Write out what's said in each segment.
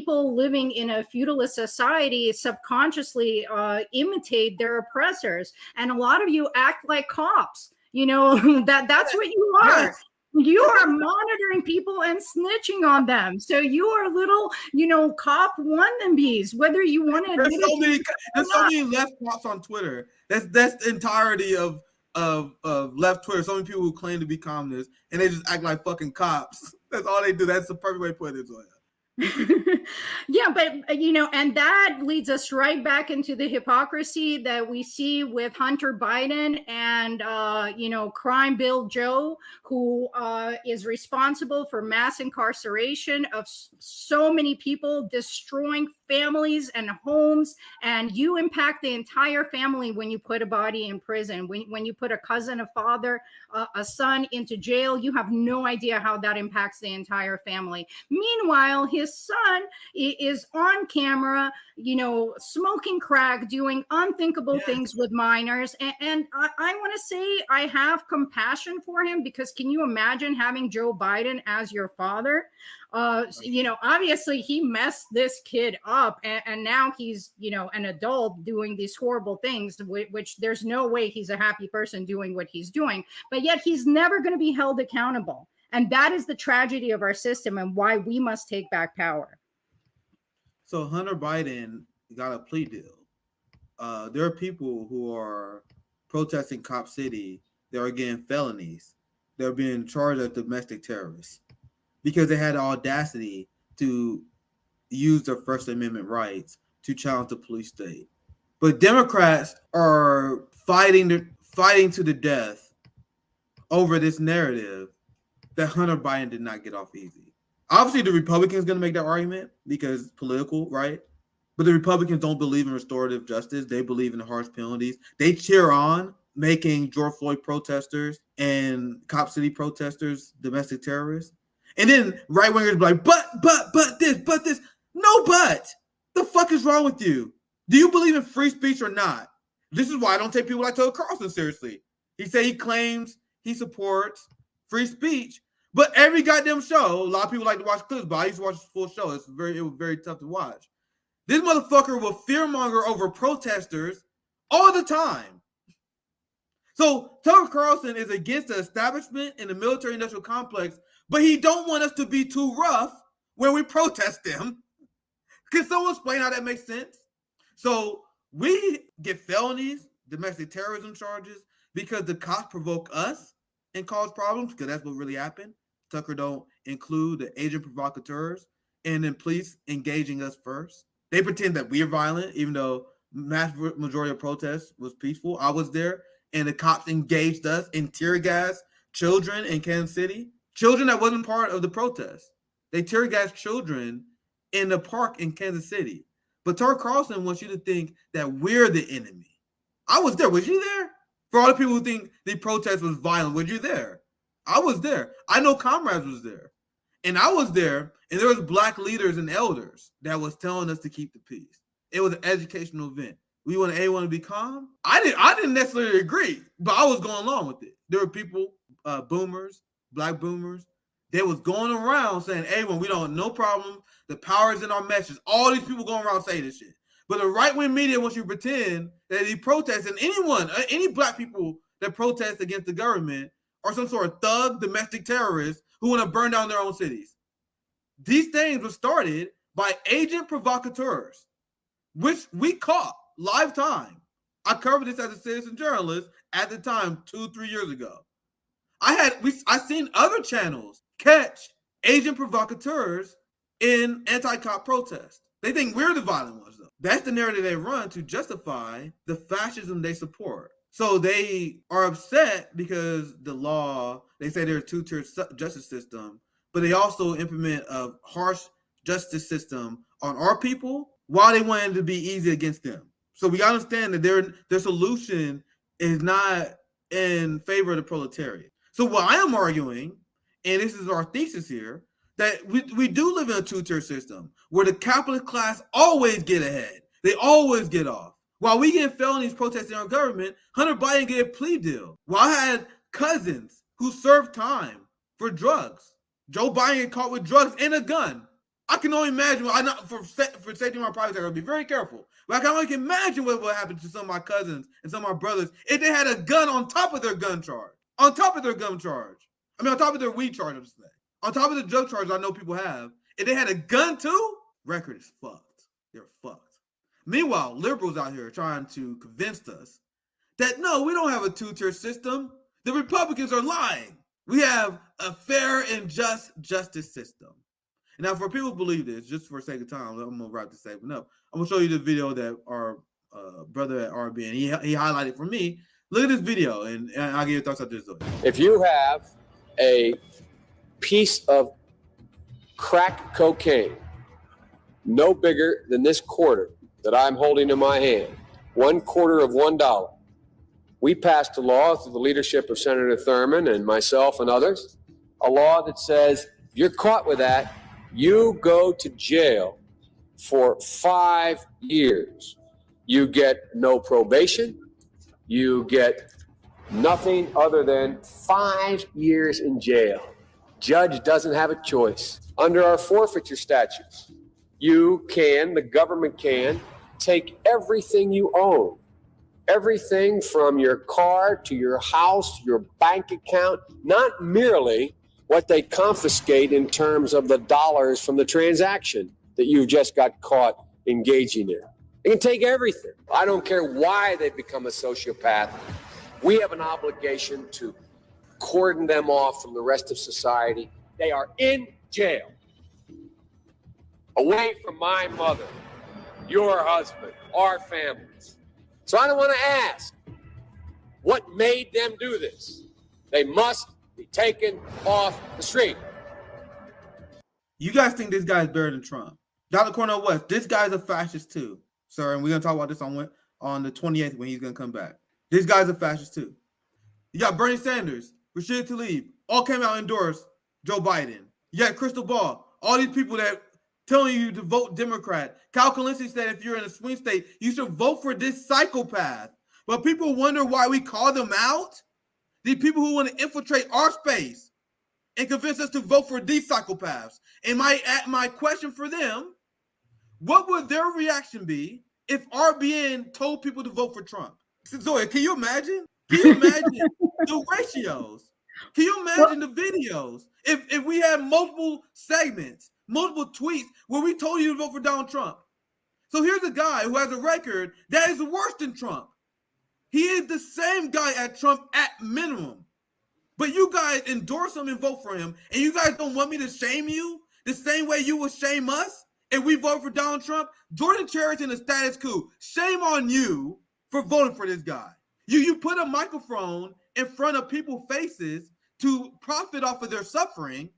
people living in a feudalist society subconsciously imitate their oppressors. And a lot of you act like cops. That's what you are. Yes. You are monitoring people and snitching on them. So you are little, cop wannabes, whether you want to admit it. There's so many left cops on Twitter. That's the entirety of left Twitter. So many people who claim to be communists and they just act like fucking cops. That's all they do. That's the perfect way to put it, Zoya. Yeah, but and that leads us right back into the hypocrisy that we see with Hunter Biden and Crime Bill Joe, who is responsible for mass incarceration of so many people, destroying families and homes. And you impact the entire family when you put a body in prison. When you put a cousin, a father, a son into jail, you have no idea how that impacts the entire family. Meanwhile, his son is on camera, smoking crack, doing unthinkable things with minors. And I want to say I have compassion for him, because can you imagine having Joe Biden as your father? Obviously he messed this kid up, and now he's, an adult doing these horrible things, which there's no way he's a happy person doing what he's doing, but yet he's never going to be held accountable. And that is the tragedy of our system and why we must take back power. So Hunter Biden got a plea deal. There are people who are protesting Cop City. They're getting felonies. They're being charged as domestic terrorists because they had the audacity to use their First Amendment rights to challenge the police state. But Democrats are fighting to the death over this narrative that Hunter Biden did not get off easy. Obviously, the Republicans going to make that argument because it's political, right? But the Republicans don't believe in restorative justice. They believe in harsh penalties. They cheer on making George Floyd protesters and Cop City protesters domestic terrorists. And then right-wingers be like, but this. No, but. The fuck is wrong with you? Do you believe in free speech or not? This is why I don't take people like Tucker Carlson seriously. He said he claims he supports free speech, but every goddamn show, a lot of people like to watch clips, but I used to watch the full show. It was very tough to watch. This motherfucker will fearmonger over protesters all the time. So Tucker Carlson is against the establishment and the military-industrial complex, but he don't want us to be too rough when we protest them. Can someone explain how that makes sense? So we get felonies, domestic terrorism charges, because the cops provoke us and cause problems, because that's what really happened. Tucker don't include the agent provocateurs and then police engaging us first. They pretend that we're violent, even though mass majority of protests was peaceful. I was there, and the cops engaged us in tear gas children in Kansas City. Children that wasn't part of the protest. They tear gas children in the park in Kansas City. But Tucker Carlson wants you to think that we're the enemy. I was there. Was you there? For all the people who think the protest was violent, were you there? I was there. I know Comrades was there. And I was there, and there was black leaders and elders that was telling us to keep the peace. It was an educational event. We want everyone to be calm. I didn't necessarily agree, but I was going along with it. There were people, boomers, black boomers, they was going around saying, hey, when we don't, no problem. The power is in our message. All these people going around saying this shit. But the right-wing media wants you to pretend that he protests, and any black people that protest against the government are some sort of thug domestic terrorists who want to burn down their own cities. These things were started by agent provocateurs, which we caught live time. I covered this as a citizen journalist at the time 2-3 years ago. I seen other channels catch agent provocateurs in anti-cop protests. They think we're the violent ones, though. That's the narrative they run to justify the fascism they support. So they are upset because the law, they say they're a two-tier justice system, but they also implement a harsh justice system on our people while they want it to be easy against them. So we understand that their solution is not in favor of the proletariat. So what I am arguing, and this is our thesis here, that we do live in a two-tier system where the capitalist class always get ahead. They always get off. While we get felonies protesting our government, Hunter Biden get a plea deal. While I had cousins who served time for drugs. Joe Biden get caught with drugs and a gun. I can only imagine. I know for safety of my privacy, I gotta be very careful. But I can only imagine what would happen to some of my cousins and some of my brothers if they had a gun on top of their gun charge. On top of their gun charge. I mean, on top of their weed charge, I'm saying. On top of the drug charge I know people have. If they had a gun too, record is fucked. They're fucked. Meanwhile, liberals out here are trying to convince us that no, we don't have a two-tier system. The Republicans are lying. We have a fair and just justice system. And now, for people who believe this, just for sake of time, I'm gonna wrap this segment up. I'm gonna show you the video that our brother at RBN he highlighted for me. Look at this video, and I'll give you thoughts on this. If you have a piece of crack cocaine, no bigger than this quarter that I'm holding in my hand, $1/4 of $1. We passed a law through the leadership of Senator Thurmond and myself and others, a law that says you're caught with that, you go to jail for 5 years. You get no probation. You get nothing other than 5 years in jail. Judge doesn't have a choice. Under our forfeiture statutes, the government can take everything you own. Everything from your car to your house, your bank account, not merely what they confiscate in terms of the dollars from the transaction that you just got caught engaging in. They can take everything. I don't care why they become a sociopath. We have an obligation to cordon them off from the rest of society. They are in jail, away from my mother, your husband, our families. So I don't want to ask what made them do this. They must be taken off the street. You guys think this guy's better than Trump? Dr. Cornel West, this guy's a fascist too, sir. And we're going to talk about this on the 28th when he's going to come back. This guy's a fascist too. You got Bernie Sanders, Rashid Tlaib, all came out and endorsed Joe Biden. You got Crystal Ball, all these people that telling you to vote Democrat. Cal Kalinske said if you're in a swing state, you should vote for this psychopath. But people wonder why we call them out. These people who want to infiltrate our space and convince us to vote for these psychopaths. And my question for them, what would their reaction be if RBN told people to vote for Trump? Zoya, can you imagine? Can you imagine the ratios? Can you imagine the videos? If we had multiple segments, multiple tweets where we told you to vote for Donald Trump. So here's a guy who has a record that is worse than Trump. He is the same guy as Trump at minimum. But you guys endorse him and vote for him, and you guys don't want me to shame you the same way you will shame us if we vote for Donald Trump? Jordan Chariton is status quo. Shame on you for voting for this guy. You put a microphone in front of people's faces to profit off of their suffering,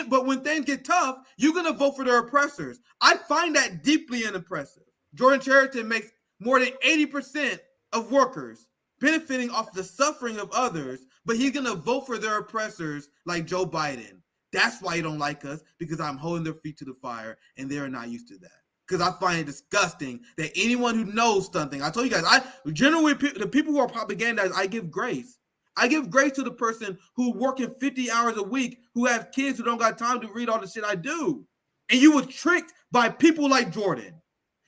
but when things get tough, you're going to vote for their oppressors. I find that deeply unimpressive. Jordan Chariton makes more than 80% of workers benefiting off the suffering of others, but he's going to vote for their oppressors like Joe Biden. That's why you don't like us, because I'm holding their feet to the fire, and they're not used to that. Because I find it disgusting that anyone who knows something, I told you guys, generally the people who are propagandized, I give grace. I give grace to the person who working 50 hours a week, who have kids who don't got time to read all the shit I do. And you were tricked by people like Jordan.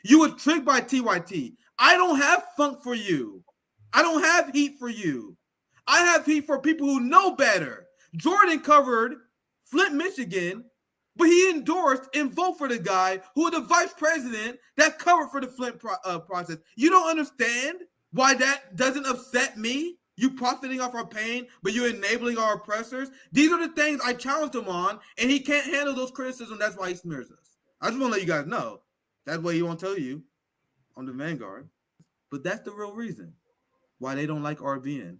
You were tricked by TYT. I don't have funk for you. I don't have heat for you. I have heat for people who know better. Jordan covered Flint, Michigan, but he endorsed and voted for the guy who was the vice president that covered for the Flint process. You don't understand why that doesn't upset me? You profiting off our pain, but you're enabling our oppressors? These are the things I challenged him on, and he can't handle those criticisms. That's why he smears us. I just want to let you guys know. That's why he won't tell you on the Vanguard. But that's the real reason why they don't like RBN,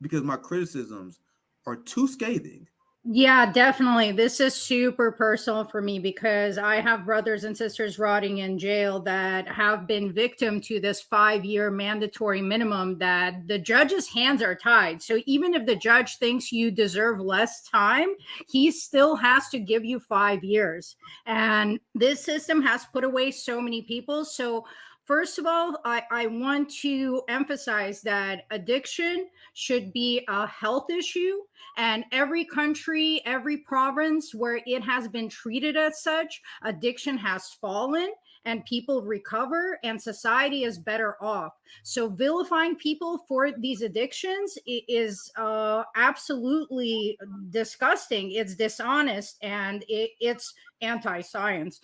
because my criticisms are too scathing. Yeah, definitely. This is super personal for me because I have brothers and sisters rotting in jail that have been victim to this 5-year mandatory minimum that the judge's hands are tied. So even if the judge thinks you deserve less time, he still has to give you 5 years. And this system has put away so many people. So First of all, I want to emphasize that addiction should be a health issue, and every country, every province where it has been treated as such, addiction has fallen and people recover and society is better off. So vilifying people for these addictions is absolutely disgusting. It's dishonest, and it's anti-science.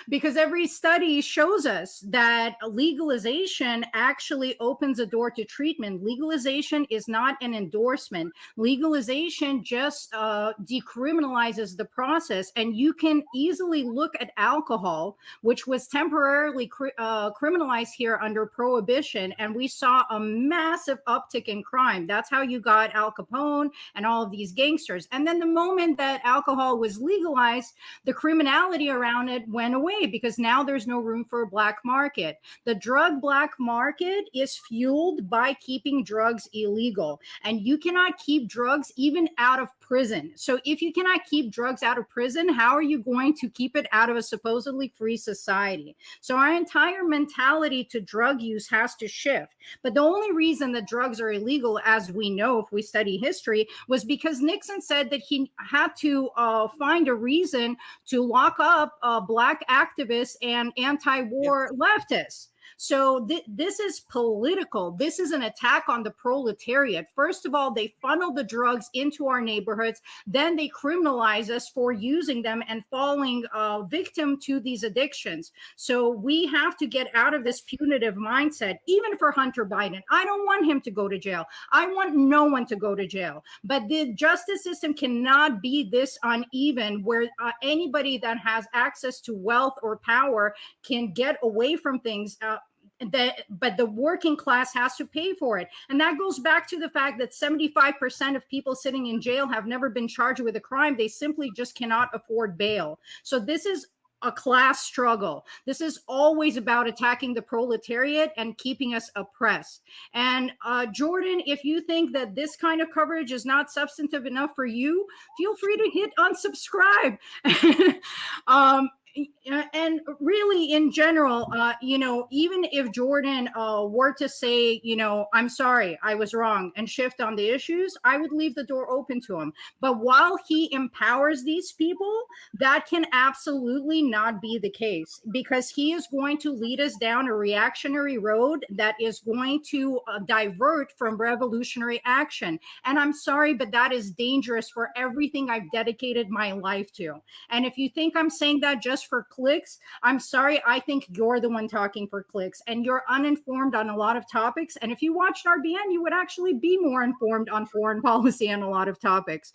Because every study shows us that legalization actually opens a door to treatment. Legalization is not an endorsement. Legalization just decriminalizes the process. And you can easily look at alcohol, which was temporarily criminalized here under prohibition, and we saw a massive uptick in crime. That's how you got Al Capone and all of these gangsters. And then the moment that alcohol was legalized, the criminality around it went away, because now there's no room for a black market. The drug black market is fueled by keeping drugs illegal, and you cannot keep drugs even out of prison. So if you cannot keep drugs out of prison, how are you going to keep it out of a supposedly free society? So our entire mentality to drug use has to shift. But the only reason that drugs are illegal, as we know if we study history, was because Nixon said that he had to find a reason to lock up black activists and anti-war leftists. So this is political. This is an attack on the proletariat. First of all, they funnel the drugs into our neighborhoods. Then they criminalize us for using them and falling victim to these addictions. So we have to get out of this punitive mindset, even for Hunter Biden. I don't want him to go to jail. I want no one to go to jail. But the justice system cannot be this uneven, where anybody that has access to wealth or power can get away from things. But the working class has to pay for it. And that goes back to the fact that 75% of people sitting in jail have never been charged with a crime. They simply just cannot afford bail. So this is a class struggle. This is always about attacking the proletariat and keeping us oppressed. And Jordan, if you think that this kind of coverage is not substantive enough for you, feel free to hit unsubscribe. And really, in general, even if Jordan were to say, I'm sorry, I was wrong, and shift on the issues, I would leave the door open to him. But while he empowers these people, that can absolutely not be the case, because he is going to lead us down a reactionary road that is going to divert from revolutionary action. And I'm sorry, but that is dangerous for everything I've dedicated my life to. And if you think I'm saying that just for clicks, I'm sorry. I think you're the one talking for clicks, and you're uninformed on a lot of topics. And if you watched RBN, you would actually be more informed on foreign policy and a lot of topics.